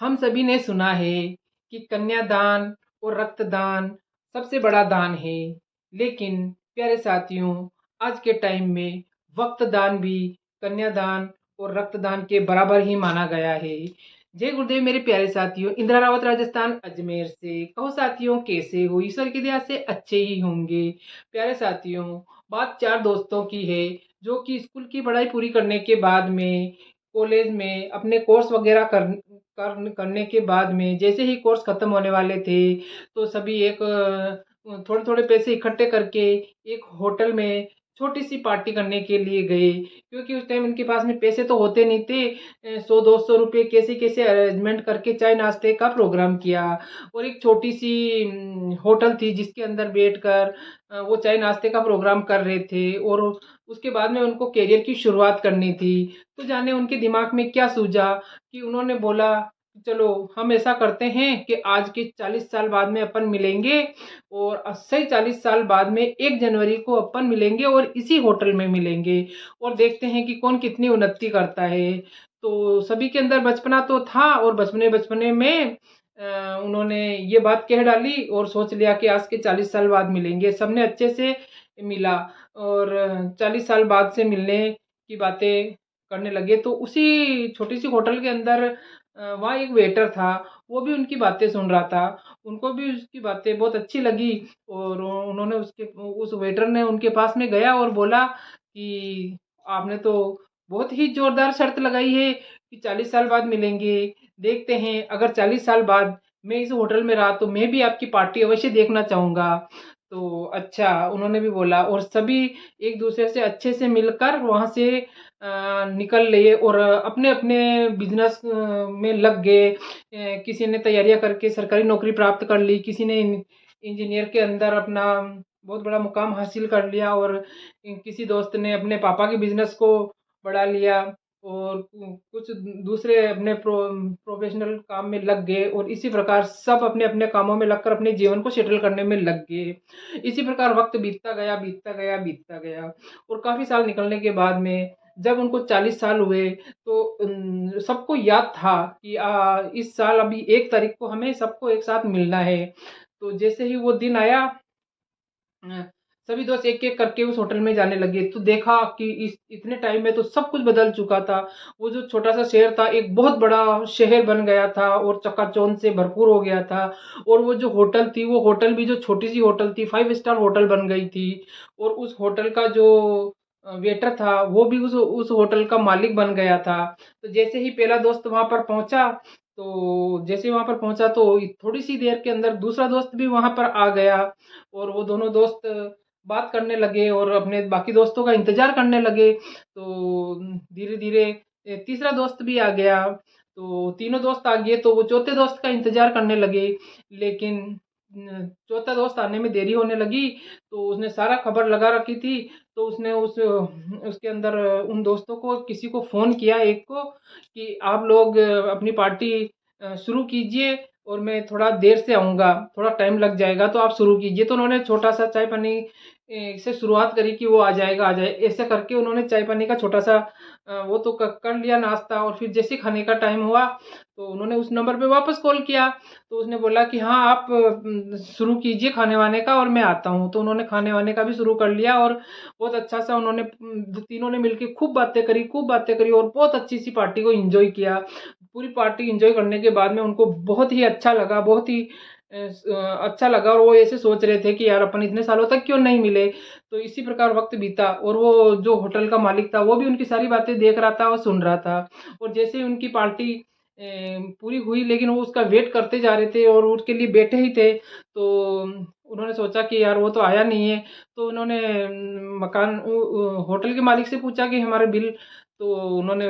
हम सभी ने सुना है कि कन्यादान और रक्तदान सबसे बड़ा दान है। लेकिन प्यारे साथियों, आज के टाइम में वक्त दान भी कन्यादान और रक्तदान के बराबर ही माना गया है। जय गुरुदेव मेरे प्यारे साथियों, इंदिरा रावत राजस्थान अजमेर से। कहो साथियों कैसे हो? ईश्वर की दया से अच्छे ही होंगे। प्यारे साथियों, बात चार दोस्तों की है जो कि स्कूल की पढ़ाई पूरी करने के बाद में कॉलेज में अपने कोर्स वगैरह करने के बाद में जैसे ही कोर्स खत्म होने वाले थे, तो सभी एक थोड़े थोड़े पैसे इकट्ठे करके एक होटल में छोटी सी पार्टी करने के लिए गए। क्योंकि उस टाइम उनके पास में पैसे तो होते नहीं थे। 100-200 रुपये कैसे कैसे अरेंजमेंट करके चाय नाश्ते का प्रोग्राम किया। और एक छोटी सी होटल थी जिसके अंदर बैठकर वो चाय नाश्ते का प्रोग्राम कर रहे थे। और उसके बाद में उनको करियर की शुरुआत करनी थी। तो जाने उनके दिमाग में क्या सूझा कि उन्होंने बोला, चलो हम ऐसा करते हैं कि आज के 40 साल बाद में अपन मिलेंगे, और सही 40 साल बाद में 1 जनवरी को अपन मिलेंगे और इसी होटल में मिलेंगे, और देखते हैं कि कौन कितनी उन्नति करता है। तो सभी के अंदर बचपना तो था, और बचपने बचपने में उन्होंने ये बात कह डाली और सोच लिया कि आज के 40 साल बाद मिलेंगे। सबने अच्छे से मिला, और 40 साल बाद से मिलने की बातें करने लगे। तो उसी छोटी सी होटल के अंदर वहाँ एक वेटर था, वो भी उनकी बातें सुन रहा था। उनको भी उसकी बातें बहुत अच्छी लगी, और उन्होंने उसके उस वेटर ने उनके पास में गया और बोला कि आपने तो बहुत ही जोरदार शर्त लगाई है कि 40 साल बाद मिलेंगे। देखते हैं, अगर 40 साल बाद मैं इस होटल में रहा तो मैं भी आपकी पार्टी अवश्य देखना चाहूँगा। तो अच्छा, उन्होंने भी बोला, और सभी एक दूसरे से अच्छे से मिलकर वहाँ से निकल लिए और अपने-अपने बिज़नेस में लग गए। किसी ने तैयारियाँ करके सरकारी नौकरी प्राप्त कर ली, किसी ने इंजीनियर के अंदर अपना बहुत बड़ा मुकाम हासिल कर लिया, और किसी दोस्त ने अपने पापा के बिज़नेस को बढ़ा लिया, और कुछ दूसरे अपने प्रोफ़ेशनल काम में लग गए, और इसी प्रकार सब अपने-अपने कामों में लगकर अपने जीवन को सेटल करने में लग गए। इसी प्रकार वक़्त बीतता गया, बीतता गया, बीतता गया, और काफ़ी साल निकलने के बाद में जब उनको 40 साल हुए, तो सबको याद था कि इस साल अभी 1 तारीख को हमें सबको एक साथ मिलना है। तो जैसे ही वो दिन आया, अ, सभी दोस्त एक-एक करके उस होटल में जाने लगे, तो देखा कि इस इतने टाइम में तो सब कुछ बदल चुका था। वो जो छोटा-सा शहर था, एक बहुत बड़ा शहर बन गया था और चकाचौंध से भरपूर हो गया था। और वो जो होटल थी, वो होटल भी जो छोटी-सी होटल थी, 5 स्टार होटल बन गई थी। और उस होटल का जो वेटर था, वो भी उस होटल का मालिक बन गया था। तो जैसे ही पहला दोस्त वहाँ पर पहुँचा, तो जैसे ही वहाँ पर पहुँचा, तो थोड़ी-सी देर के अंदर दूसरा दोस्त भी वहाँ पर आ गया, और वो दोनों दोस्त बात करने लगे और अपने बाकी दोस्तों का इंतज़ार करने लगे। तो धीरे-धीरे तीसरा दोस्त भी आ गया, तो तीनों दोस्त आ गए, तो वो चौथे दोस्त का इंतज़ार करने लगे। लेकिन चौथा दोस्त आने में देरी होने लगी, तो उसने सारा खबर लगा रखी थी, तो उसने उसके अंदर उन दोस्तों को किसी को फ़ोन किया, एक को, कि आप लोग अपनी पार्टी शुरू कीजिए, और मैं थोड़ा देर से आऊँगा, थोड़ा टाइम लग जाएगा, तो आप शुरू कीजिए। तो उन्होंने छोटा-सा चाय-पानी से शुरुआत करी कि वो आ जाएगा, आ जाए ऐसे करके उन्होंने चाय-पानी का छोटा-सा वो तो क कर लिया नाश्ता, और फिर जैसे ही खाने का टाइम हुआ, तो उन्होंने उस नंबर पे वापस कॉल किया। तो उसने बोला कि हाँ, आप शुरू कीजिए खाने-वाने का और मैं आता हूँ। तो उन्होंने खाने-वाने का भी शुरू कर लिया, और बहुत अच्छा-सा उन्होंने तीनों ने मिलके खूब बातें करी और बहुत अच्छी-सी पार्टी को एन्जॉय किया। पूरी पार्टी एन्जॉय करने के बाद में उनको बहुत ही अच्छा लगा, बहुत ही अच्छा लगा, और वो ऐसे सोच रहे थे कि यार अपन इतने सालों तक क्यों नहीं मिले। तो इसी प्रकार वक़्त बीता, और वो जो होटल का मालिक था, वो भी उनकी सारी बातें देख रहा था और सुन रहा था। और जैसे ही उनकी पार्टी पूरी हुई, लेकिन वो उसका वेट करते जा रहे थे और उसके लिए बैठे ही थे, तो उन्होंने सोचा कि यार वो तो आया नहीं है। तो उन्होंने होटल के मालिक से पूछा कि हमारे बिल, तो उन्होंने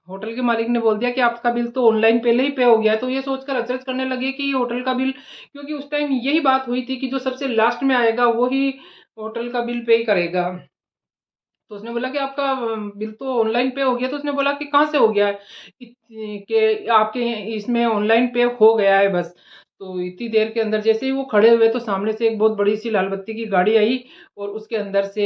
होटल के मालिक ने बोल दिया कि आपका बिल तो ऑनलाइन पहले ही पे हो गया है। तो ये सोचकर अचरज करने लगे कि ये होटल का बिल, क्योंकि उस टाइम यही बात हुई थी कि जो सबसे लास्ट में आएगा वो ही होटल का बिल पे करेगा। तो उसने बोला कि आपका बिल तो ऑनलाइन पे हो गया। तो उसने बोला कि कहाँ से हो गया है? कि आपके इसमें ऑनलाइन पे हो गया है बस। तो इतनी देर के अंदर जैसे ही वो खड़े हुए, तो सामने से एक बहुत बड़ी सी लाल बत्ती की गाड़ी आई, और उसके अंदर से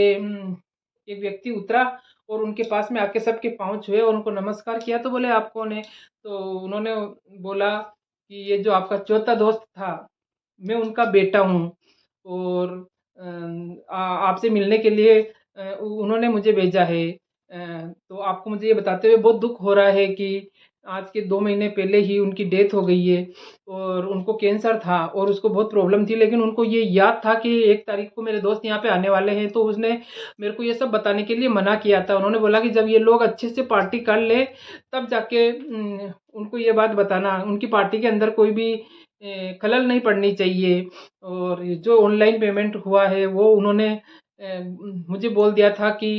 एक व्यक्ति उतरा, और उनके पास में आके सबके पाँव छुए और उनको नमस्कार किया। तो बोले आप कौन है? तो उन्होंने बोला कि ये जो आपका चौथा दोस्त था, मैं उनका बेटा हूँ और आपसे मिलने के लिए उन्होंने मुझे भेजा है। तो आपको मुझे ये बताते हुए बहुत दुख हो रहा है कि आज के 2 महीने पहले ही उनकी डेथ हो गई है और उनको कैंसर था और उसको बहुत प्रॉब्लम थी, लेकिन उनको ये याद था कि 1 तारीख को मेरे दोस्त यहाँ पे आने वाले हैं, तो उसने मेरे को ये सब बताने के लिए मना किया था। उन्होंने बोला कि जब ये लोग अच्छे से पार्टी कर ले तब जाके उनको ये बात बताना, उनकी पार्टी के अंदर कोई भी खलल नहीं पड़नी चाहिए। और जो ऑनलाइन पेमेंट हुआ है वो उन्होंने मुझे बोल दिया था कि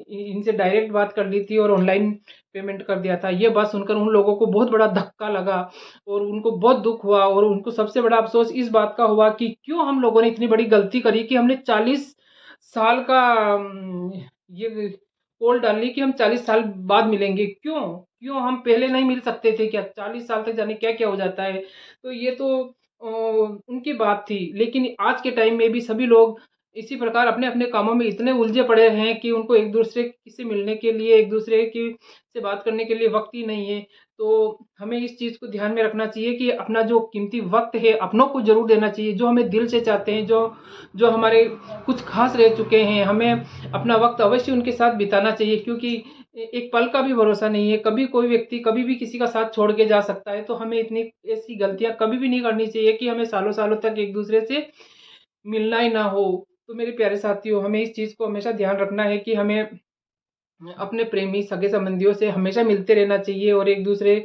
इनसे डायरेक्ट बात कर ली थी और ऑनलाइन पेमेंट कर दिया था। ये बात सुनकर उन लोगों को बहुत बड़ा धक्का लगा और उनको बहुत दुख हुआ और उनको सबसे बड़ा अफ़सोस इस बात का हुआ कि क्यों हम लोगों ने इतनी बड़ी गलती करी कि हमने 40 साल का ये पोल डाली कि हम 40 साल बाद मिलेंगे। क्यों? क्यों हम पहले नहीं मिल सकते थे क्या? 40 साल तक जाने क्या-क्या हो जाता है। तो ये तो उनकी बात थी। लेकिन आज के टाइम में भी सभी लोग इसी प्रकार अपने-अपने कामों में इतने उलझे पड़े हैं कि उनको एक-दूसरे से मिलने के लिए, एक-दूसरे की से बात करने के लिए वक़्त ही नहीं है। तो हमें इस चीज़ को ध्यान में रखना चाहिए कि अपना जो कीमती वक़्त है, अपनों को ज़रूर देना चाहिए, जो हमें दिल से चाहते हैं, जो जो हमारे कुछ ख़ास रह चुके हैं, हमें अपना वक़्त अवश्य उनके साथ बिताना चाहिए क्योंकि एक पल का भी भरोसा नहीं है, कभी कोई व्यक्ति कभी भी किसी का साथ छोड़ के जा सकता है। तो हमें इतनी ऐसी गलतियाँ कभी भी नहीं करनी चाहिए कि हमें सालों-सालों तक एक-दूसरे से मिलना ही ना हो। तो मेरे प्यारे साथियों, हमें इस चीज़ को हमेशा ध्यान रखना है कि हमें अपने प्रेमी, सगे-संबंधियों से हमेशा मिलते रहना चाहिए और एक-दूसरे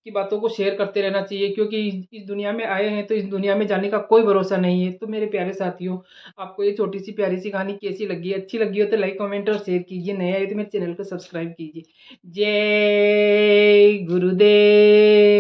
की बातों को शेयर करते रहना चाहिए क्योंकि इस दुनिया में आए हैं, तो इस दुनिया में जाने का कोई भरोसा नहीं है। तो मेरे प्यारे साथियों, आपको ये छोटी-सी प्यारी-सी कहानी कैसी लगी? अच्छी लगी हो तो लाइक, कमेंट और शेयर कीजिए। नए आए तो मेरे चैनल को सब्सक्राइब कीजिए। जय गुरुदेव।